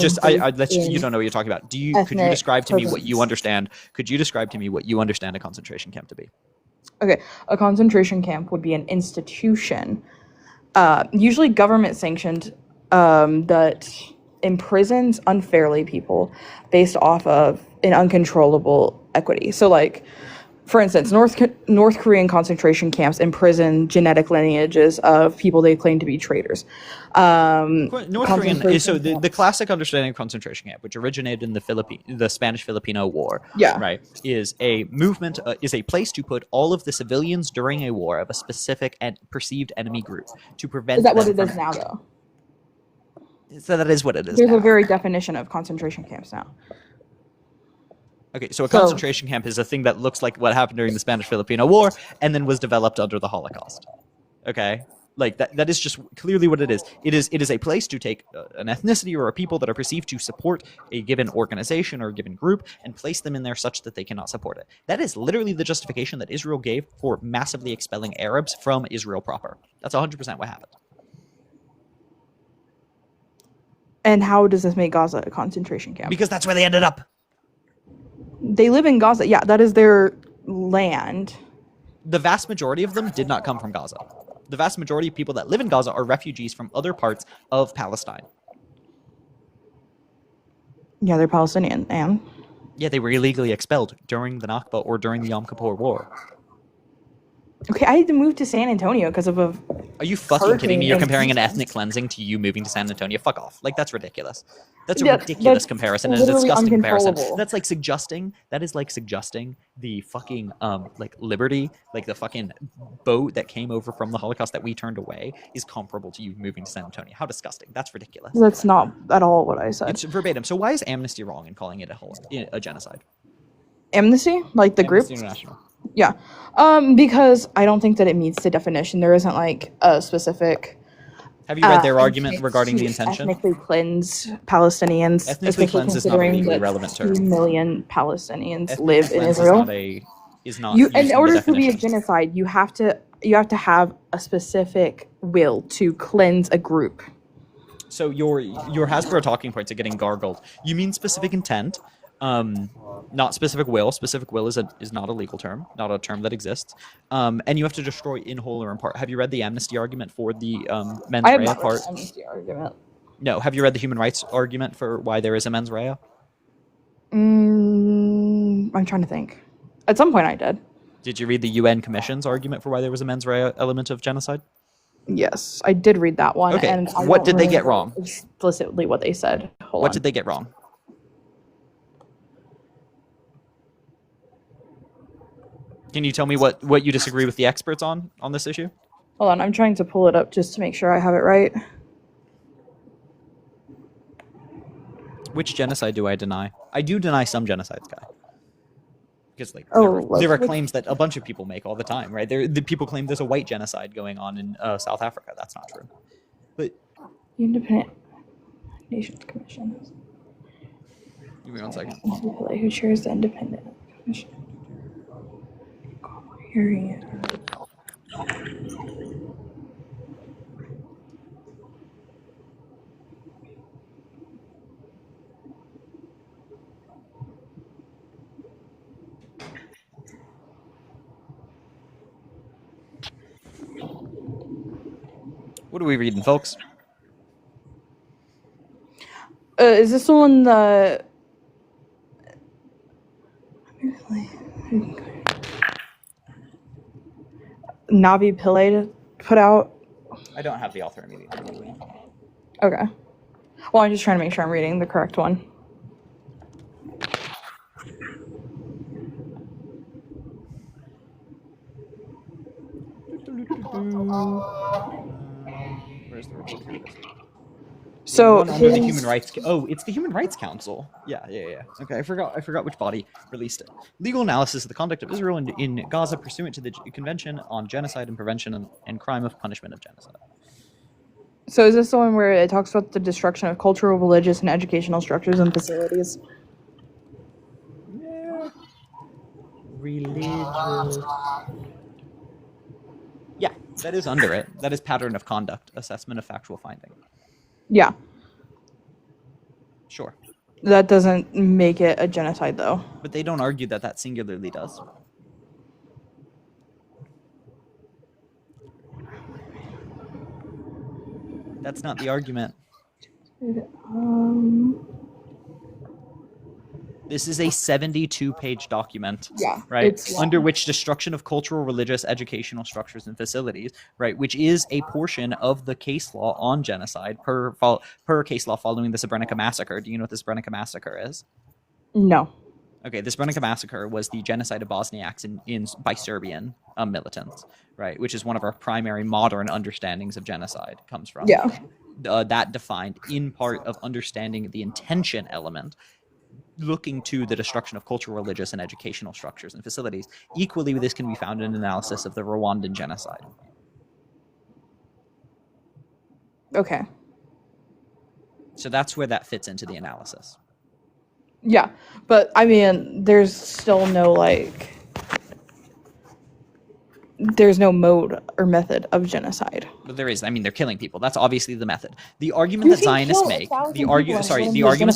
don't know what you're talking about. Could you describe to me what you understand? Could you describe to me what you understand a concentration camp to be? Okay, a concentration camp would be an institution, usually government sanctioned, that imprisons unfairly people based off of an uncontrollable equity. So, like, for instance, North Korean concentration camps imprison genetic lineages of people they claim to be traitors. North Korean. So the classic understanding of concentration camp, which originated in the Spanish-Filipino War, right, is a movement, is a place to put all of the civilians during a war of a specific and perceived enemy group to prevent. Is that what it is now, though? So that is what it is. There's a very definition of concentration camps now. Okay, so a concentration camp is a thing that looks like what happened during the Spanish-Filipino War and then was developed under the Holocaust. Okay? Like, that is just clearly what it is. It is a place to take an ethnicity or a people that are perceived to support a given organization or a given group and place them in there such that they cannot support it. That is literally the justification that Israel gave for massively expelling Arabs from Israel proper. That's 100% what happened. And how does this make Gaza a concentration camp? Because that's where they ended up. They live in Gaza. Yeah, that is their land. The vast majority of them did not come from Gaza. The vast majority of people that live in Gaza are refugees from other parts of Palestine. Yeah, they're Palestinian, and Yeah, they were illegally expelled during the Nakba or during the Yom Kippur War. okay, I had to move to San Antonio because of a. Are you fucking kidding me? You're hurricane comparing an and- ethnic cleansing to you moving to San Antonio. Fuck off. Like, that's ridiculous. That's a Yeah, ridiculous that's comparison and a literally disgusting comparison. uncontrollable. That's like suggesting, that is like suggesting the fucking, like, Liberty, like the fucking boat that came over from the Holocaust that we turned away is comparable to you moving to San Antonio. How disgusting. That's ridiculous. That's not at all what I said. It's verbatim. So why is Amnesty wrong in calling it a genocide? Amnesty, like the group. Amnesty International. Yeah, because I don't think that it meets the definition. There isn't like a specific. Have you read their argument intent regarding the to intention? Ethnically cleanse Palestinians. Ethnically especially cleanse is not a considering legally that relevant 2 term. million Palestinians Ethnically live in cleanse Israel. is not You, used in the order to be a definition. genocide, you have to have a specific will to cleanse a group. So your Hasbara talking points are getting gargled. You mean specific intent, not specific will. Specific will is not a legal term, not a term that exists. And you have to destroy in whole or in part. Have you read the amnesty argument for the mens I have rea not read part? the amnesty argument. No. Have you read the human rights argument for why there is a mens rea? I'm trying to think. At some point, I did. Did you read the UN Commission's argument for why there was a mens rea element of genocide? Yes, I did read that one. Okay, And I what don't did they get remember wrong? Explicitly what they said. What did they get wrong? Can you tell me what you disagree with the experts on this issue? Hold on, I'm trying to pull it up just to make sure I have it right. Which genocide do I deny? I do deny some genocides, Guy. Because like Oh, there are let's- claims that a bunch of people make all the time, right? The people claim there's a white genocide going on in South Africa. That's not true. But The Independent Nations Commission. give me 1 second. Who chairs the Independent Commission? Hearing it. What are we reading, folks? Is this the one that Navi Pillay put out? I don't have the author immediately. Okay. Well, I'm just trying to make sure I'm reading the correct one. Where's the report? Here it is. So One under the his- Human Rights. Oh, it's the Human Rights Council. Yeah. Okay, I forgot which body released it. Legal analysis of the conduct of Israel in Gaza pursuant to the Convention on Genocide and Prevention and Crime of Punishment of Genocide. So is this the one where it talks about the destruction of cultural, religious, and educational structures and facilities? Yeah. Religious. Yeah, that is under it. That is pattern of conduct, assessment of factual finding. Yeah. Sure. That doesn't make it a genocide, though. But they don't argue that that singularly does. That's not the argument. This is a 72-page document, Yeah, right? it's long. Under which destruction of cultural, religious, educational structures and facilities, right? Which is a portion of the case law on genocide per case law following the Srebrenica massacre. Do you know what the Srebrenica massacre is? No. Okay, the Srebrenica massacre was the genocide of Bosniaks by Serbian militants, right? Which is one of our primary modern understandings of genocide comes from. Yeah. That defined in part of understanding the intention element, looking to the destruction of cultural, religious, and educational structures and facilities. Equally, this can be found in an analysis of the Rwandan genocide. Okay. So that's where that fits into the analysis. Yeah, but I mean, there's still no like. there's no mode or method of genocide. But there is. I mean, they're killing people. That's obviously the method. The argument that Zionists make, the arguments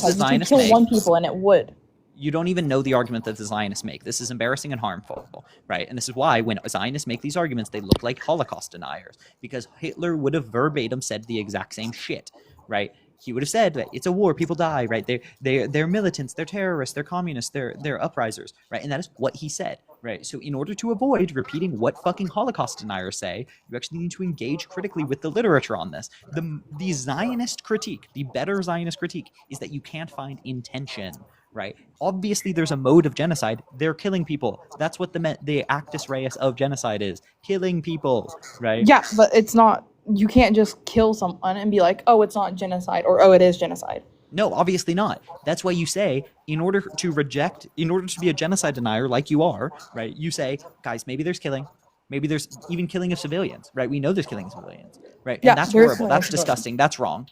that Zionists make, one people and it would. You don't even know the argument that the Zionists make. This is embarrassing and harmful, right? And this is why when Zionists make these arguments, they look like Holocaust deniers, because Hitler would have verbatim said the exact same shit, right? He would have said that it's a war, people die, right? They're militants, they're terrorists, they're communists, they're uprisers, right? And that is what he said, right? So in order to avoid repeating what fucking Holocaust deniers say, you actually need to engage critically with the literature on this. The Zionist critique, the better Zionist critique, is that you can't find intention, right? Obviously, there's a mode of genocide. They're killing people. That's what the actus reus of genocide is: killing people, right? Yeah, but it's not. You can't just kill someone and be like, oh, it's not genocide, or oh, it is genocide. No, obviously not. That's why you say, in order to be a genocide denier like you are, right, you say, guys, maybe there's killing. Maybe there's even killing of civilians, right? We know there's killing of civilians, right? Yeah, and that's horrible. That's disgusting. That's wrong.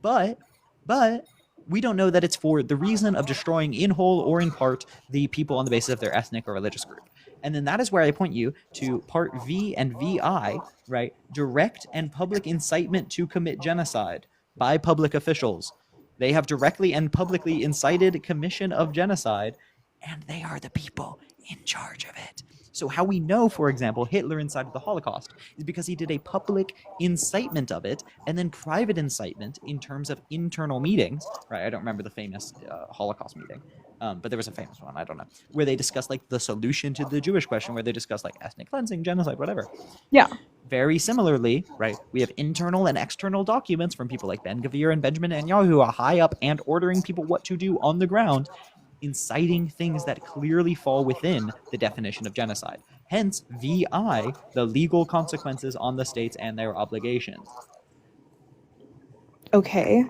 But we don't know that it's for the reason of destroying in whole or in part the people on the basis of their ethnic or religious group. And then that is where I point you to part V and VI, right? Direct and public incitement to commit genocide by public officials. They have directly and publicly incited commission of genocide, and they are the people in charge of it. So how we know, for example, Hitler incited the Holocaust is because he did a public incitement of it and then private incitement in terms of internal meetings, right? I don't remember the famous Holocaust meeting, but there was a famous one, I don't know, where they discussed like the solution to the Jewish question, where they discussed like ethnic cleansing, genocide, whatever. Yeah. Very similarly, right, we have internal and external documents from people like Ben-Gvir and Benjamin Netanyahu who are high up and ordering people what to do on the ground, inciting things that clearly fall within the definition of genocide. Hence, VI, the legal consequences on the states and their obligations. Okay.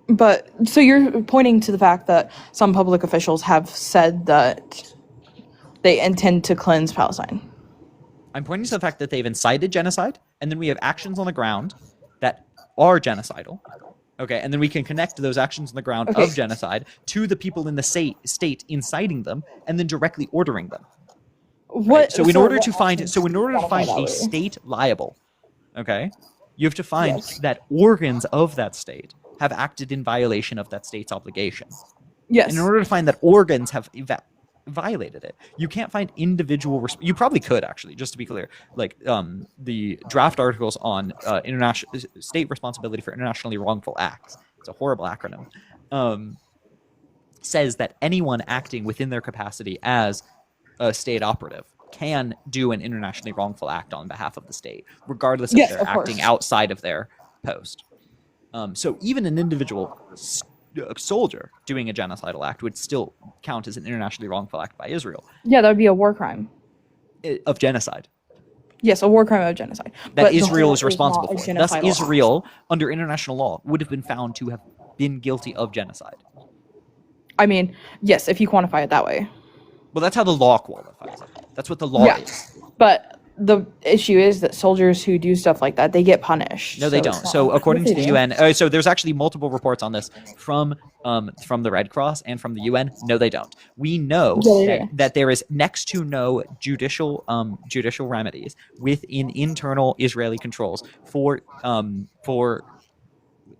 But, so you're pointing to the fact that some public officials have said that they intend to cleanse Palestine. I'm pointing to the fact that they've incited genocide, and then we have actions on the ground that are genocidal. Okay, and then we can connect those actions on the ground of genocide to the people in the state inciting them, and then directly ordering them. Right? So in order to find a state liable, okay, you have to find that organs of that state have acted in violation of that state's obligation. Yes. And in order to find that organs have violated it, you can't find individual. You probably could, actually, just to be clear, like the draft articles on international state responsibility for internationally wrongful acts. It's a horrible acronym. Says that anyone acting within their capacity as a state operative can do an internationally wrongful act on behalf of the state, regardless if they're acting outside of their post. So even an individual soldier doing a genocidal act would still count as an internationally wrongful act by Israel. Yeah, that would be a war crime. Of genocide. Yes, a war crime of genocide. That Israel is responsible for. Thus, Israel, under international law, would have been found to have been guilty of genocide. I mean, yes, if you quantify it that way. Well, that's how the law qualifies it. That's what the law is. But the issue is that soldiers who do stuff like that, they get punished. No, they don't. So according to the UN, so there's actually multiple reports on this from the Red Cross and from the UN. No, they don't. We know that there is next to no judicial remedies within internal Israeli controls for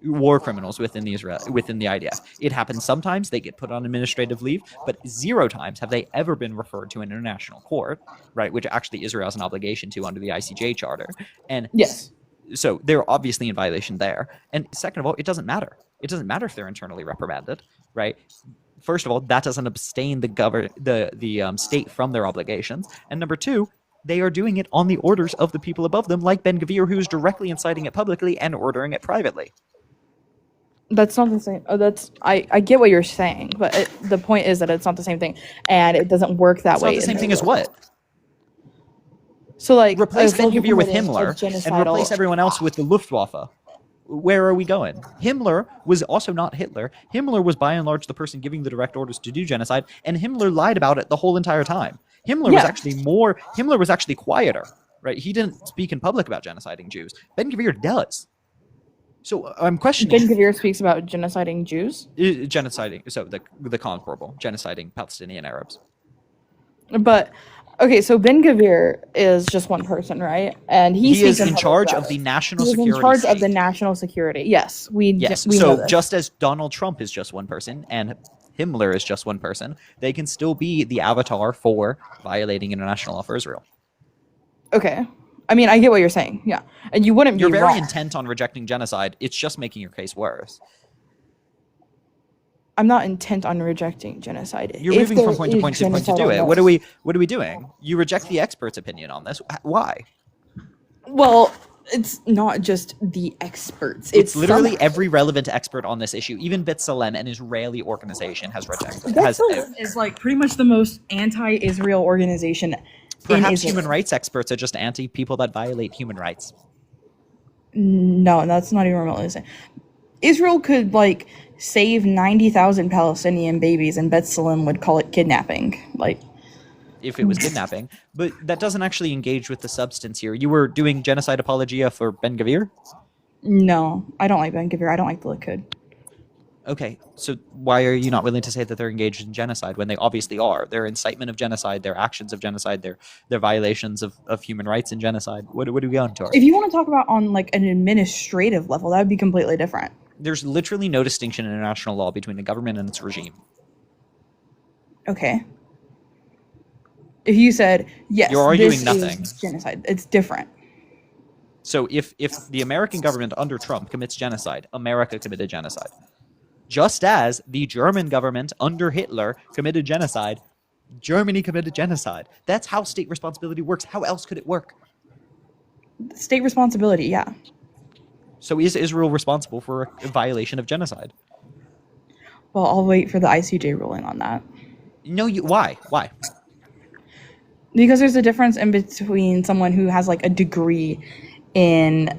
war criminals within the IDF. It happens sometimes. They get put on administrative leave, but 0 times have they ever been referred to an international court, right? Which actually Israel has an obligation to under the ICJ charter. And yes, so they're obviously in violation there. And second of all, it doesn't matter. It doesn't matter if they're internally reprimanded, right? First of all, that doesn't abstain the state from their obligations. And number 2, they are doing it on the orders of the people above them, like Ben-Gvir, who's directly inciting it publicly and ordering it privately. That's not the same. I get what you're saying, but the point is that it's not the same thing, and it doesn't work that way. It's not the same thing as what? So, like, replace Ben-Gvir with Himmler and replace everyone else with the Luftwaffe. Where are we going? Himmler was also not Hitler. Himmler was by and large the person giving the direct orders to do genocide, and Himmler lied about it the whole entire time. Himmler was actually quieter, right? He didn't speak in public about genociding Jews. Ben-Gvir does. So I'm questioning. Ben-Gvir speaks about genociding Jews? Genociding, so the comparable, genociding Palestinian Arabs. But Okay, so Ben Gavir is just one person, right? And He speaks is in public charge about of the it. national He is in security charge of the state. national security. Yes, we know So this. just as Donald Trump is just one person and Himmler is just one person, they can still be the avatar for violating international law for Israel. Okay. I mean, I get what you're saying. Yeah. And you wouldn't You're be very wrong. intent on rejecting genocide. It's just making your case worse. I'm not intent on rejecting genocide. You're If moving there from point to is point to point to genocide do on it. Earth. What are we doing? You reject the expert's opinion on this. Why? Well, it's not just the experts. It's literally some every relevant expert on this issue. Even B'Tselem, an Israeli organization, has rejected. B'Tselem is like pretty much the most anti-Israel organization in Perhaps Israel. human rights experts are just anti people that violate human rights. No, that's not even remotely the same. Israel could like save 90,000 Palestinian babies, and B'Tselem would call it kidnapping. Like, if it was kidnapping, but that doesn't actually engage with the substance here. You were doing genocide apologia for Ben Gavir? no, I don't like Ben Gavir. I don't like the Likud. Okay, so why are you not willing to say that they're engaged in genocide when they obviously are? Their incitement of genocide, their actions of genocide, their violations of human rights in genocide. What are we going to? If you want to talk about on like an administrative level, that would be completely different. There's literally no distinction in international law between the government and its regime. Okay. If you said, yes, you're arguing this nothing. Is genocide, it's different. So if the American government under Trump commits genocide, America committed genocide. Just as the German government under Hitler committed genocide, Germany committed genocide. That's how state responsibility works. How else could it work? State responsibility, yeah. So is Israel responsible for a violation of genocide? Well, I'll wait for the ICJ ruling on that. No, why? Why? Because there's a difference in between someone who has like a degree in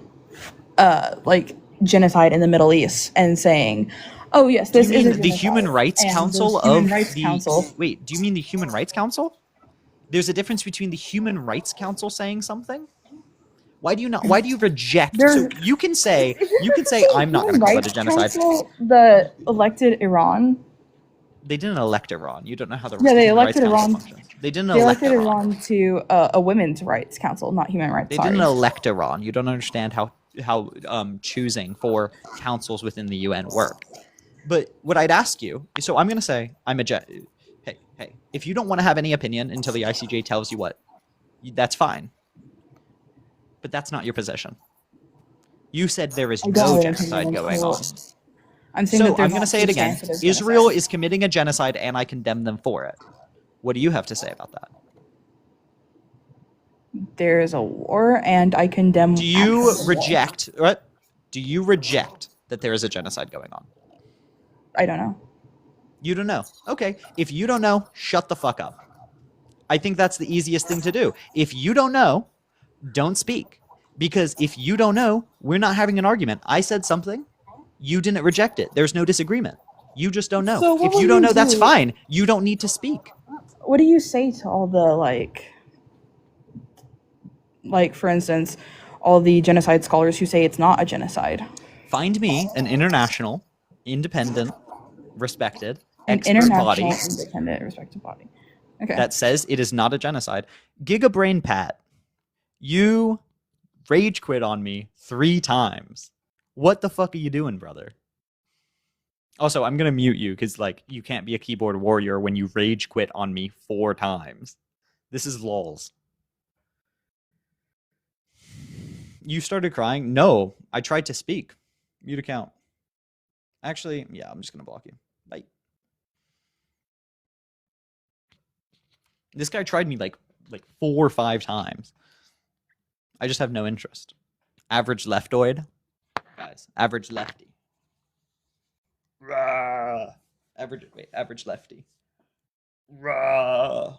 like genocide in the Middle East and saying, "Oh yes, this is the Human Rights Council of the Wait, do you mean the Human Rights Council? There's a difference between the Human Rights Council saying something. Why do you reject? So you can say I'm not going to call it a genocide. Council, the elected Iran. They didn't elect Iran. You don't know how the they elected Iran. functions. They didn't They elect elected Iran to a women's rights council, not human rights. They didn't elect Iran. You don't understand how choosing for councils within the UN work. But what I'd ask you, so I'm going to say hey, if you don't want to have any opinion until the ICJ tells you what, that's fine. But that's not your position. You said there is no genocide going on. I'm saying that I'm going to say it again. Israel is committing a genocide, and I condemn them for it. What do you have to say about that? There is a war, and I condemn. Do you reject? What? Do you reject that there is a genocide going on? I don't know. You don't know. Okay. If you don't know, shut the fuck up. I think that's the easiest thing to do. If you don't know, don't speak. Because if you don't know, we're not having an argument. I said something. You didn't reject it. There's no disagreement. You just don't know. So if you don't know, that's fine. You don't need to speak. What do you say to all the like for instance, all the genocide scholars who say it's not a genocide? Find me an international, independent, respected, independent, respected body. Okay. That says it is not a genocide. Gigabrain Pat, you rage quit on me 3 times. What the fuck are you doing, brother? Also, I'm going to mute you because, you can't be a keyboard warrior when you rage quit on me 4 times. This is lols. You started crying? No, I tried to speak. Mute account. Actually, yeah, I'm just going to block you. Bye. This guy tried me like 4 or 5 times. I just have no interest. Average leftoid. Guys, average lefty. Rah. Average lefty. Rah.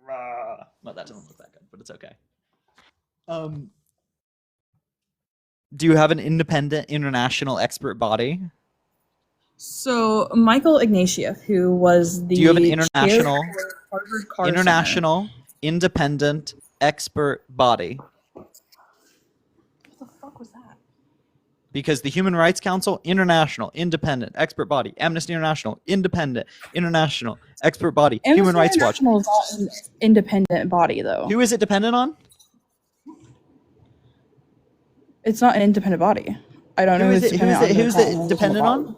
Rah. Well, that doesn't look that good, but it's okay. Do you have an independent international expert body? So Michael Ignatieff, who was the Do you have an international Center. Independent expert body? What the fuck was that? Because the Human Rights Council, international, independent, expert body. Amnesty International, independent, international, expert body. Amnesty Human Rights Watch. International is not an independent body, though. Who is it dependent on? It's not an independent body. I don't know Who's it dependent on?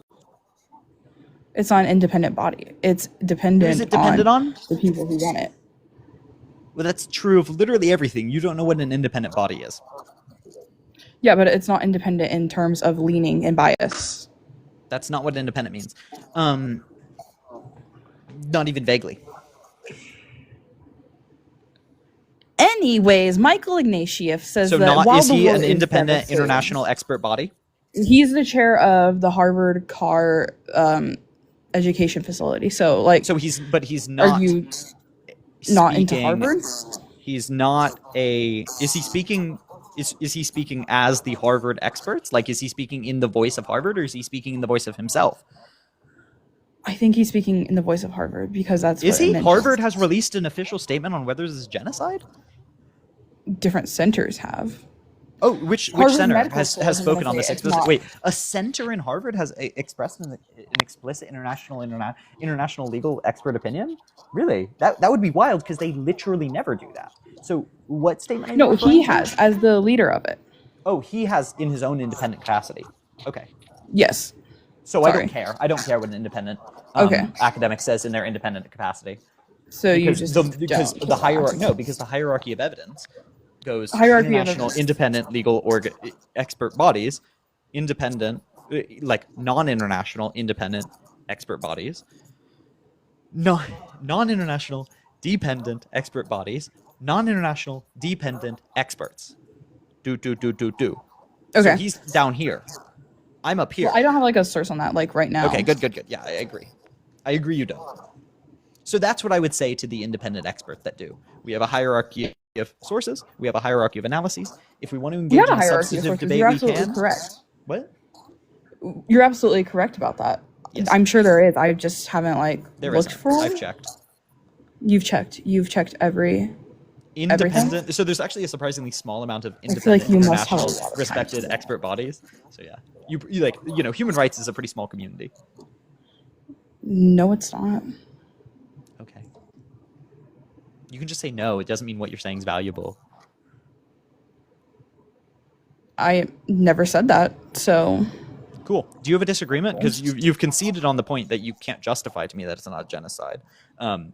It's not an independent body. It's dependent. Who's it dependent on? The people who run it. Well, that's true of literally everything. You don't know what an independent body is. Yeah, but it's not independent in terms of leaning and bias. That's not what independent means. Not even vaguely. Anyways, Michael Ignatieff says So that is he an independent international expert body? He's the chair of the Harvard Carr education facility. So he's not. Are you not into Harvard? He's not a. Is he speaking? Is he speaking as the Harvard experts? Like, is he speaking in the voice of Harvard, or is he speaking in the voice of himself? I think he's speaking in the voice of Harvard because that's. Is he? Harvard has released an official statement on whether this is genocide. Different centers have. Oh, which center has spoken on this explicitly? Wait, a center in Harvard has expressed an explicit international legal expert opinion? Really? That would be wild because they literally never do that. So what statement? No, he has as the leader of it. Oh, he has in his own independent capacity. Okay. Yes. So I don't care. I don't care what an independent academic says in their independent capacity. So because the hierarchy of evidence goes international, independent legal expert bodies, independent, like non-international, independent expert bodies, non-international, dependent expert bodies, non-international, dependent experts. Okay. So he's down here. I'm up here. Well, I don't have like a source on that like right now. Okay, good. Yeah, I agree you don't. So that's what I would say to the independent expert that do. We have a hierarchy of sources. We have a hierarchy of analyses. If we want to engage in a substantive debate, You're we absolutely can. Correct. What? You're absolutely correct about that. Yes. I'm sure there is. I just haven't looked for one. I've checked. You've checked every independent. Everything? So there's actually a surprisingly small amount of independent, international, respected expert bodies. So yeah, you human rights is a pretty small community. No, it's not. Okay. You can just say no. It doesn't mean what you're saying is valuable. I never said that, so... Cool. Do you have a disagreement? Because you've conceded on the point that you can't justify to me that it's not a genocide.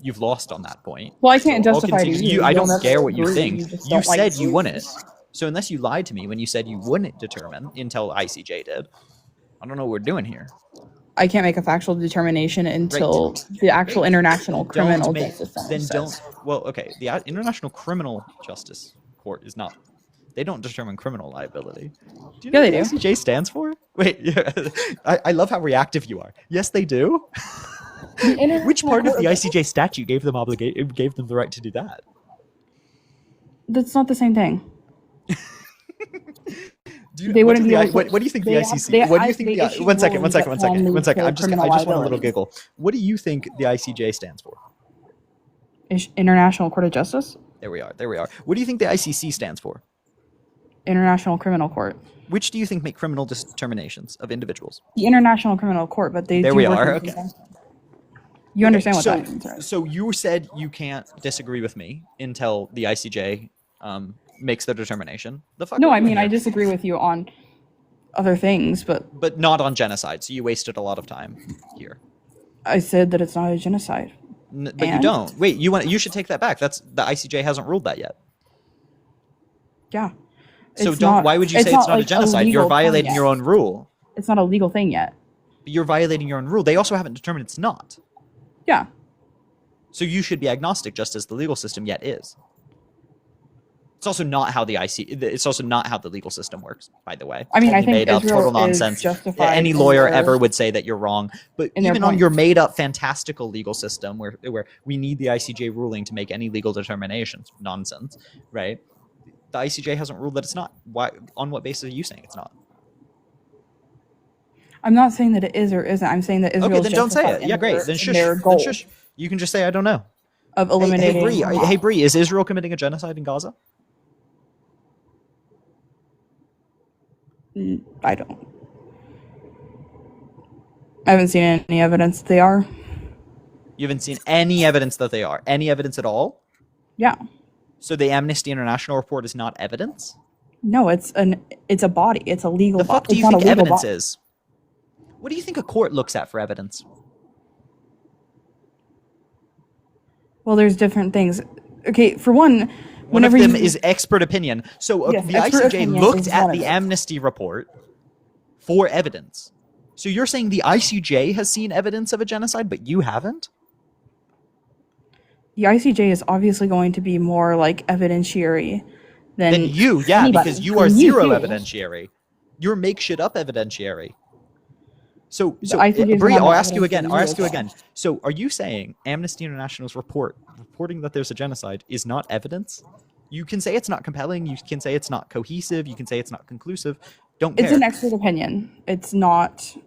You've lost on that point. Well, I can't justify to you. I don't care what you think. You said you wouldn't. So unless you lied to me when you said you wouldn't determine until ICJ did, I don't know what we're doing here. I can't make a factual determination until the actual International Criminal Justice Center then says. don't. Well, okay. The International Criminal Justice Court is not. They don't determine criminal liability. Do you know what the ICJ stands for? Wait, yeah. I love how reactive you are. Yes, they do. Which part of the ICJ statute gave them the right to do that? That's not the same thing. What do you think the ICC? What do you think the? One second. I just want a little giggle. What do you think the ICJ stands for? International Court of Justice. There we are. What do you think the ICC stands for? International Criminal Court. Which do you think make criminal determinations of individuals? The International Criminal Court, but they. There we are. Okay. You understand what that means, right? So you said you can't disagree with me until the ICJ makes the determination. The fuck? No, I mean I disagree with you on other things, but not on genocide. So you wasted a lot of time here. I said that it's not a genocide. But you don't. Wait, you should take that back. That's the ICJ hasn't ruled that yet. Yeah. So why would you say it's not a genocide? You're violating your own rule. It's not a legal thing yet. But you're violating your own rule. They also haven't determined it's not. Yeah. So you should be agnostic, just as the legal system yet is. It's also not how it's also not how the legal system works, by the way. I mean, totally I think made Israel up, total nonsense. Any lawyer ever would say that you're wrong. But even on your made up, fantastical legal system, where we need the ICJ ruling to make any legal determinations, nonsense, right? The ICJ hasn't ruled that it's not. Why? On what basis are you saying it's not? I'm not saying that it is or isn't. I'm saying that Israel. Okay, then don't say it. Yeah, great. Then shush. Then shush. You can just say I don't know. Of eliminating. Hey, Bree, is Israel committing a genocide in Gaza? I don't. I haven't seen any evidence they are. You haven't seen any evidence that they are? Any evidence at all? Yeah. So the Amnesty International report is not evidence? No, it's a body. It's a legal The body. fuck do you think evidence is? What do you think a court looks at for evidence? Well, there's different things. Okay, for one, one of them is expert opinion. So Yes, the expert ICJ opinion looked is at one of the it. Amnesty report for evidence. So you're saying the ICJ has seen evidence of a genocide, but you haven't? the ICJ is obviously going to be more like evidentiary than Then you, yeah, anybody. because you are Than zero you. evidentiary. You're make shit up evidentiary. So ICJ is Bree, not I'll an ask you again. evidence I'll ask you review. again. So are you saying Amnesty International's reporting that there's a genocide is not evidence? You can say it's not compelling. You can say it's not cohesive. You can say it's not conclusive. Don't care. It's an expert opinion. It's not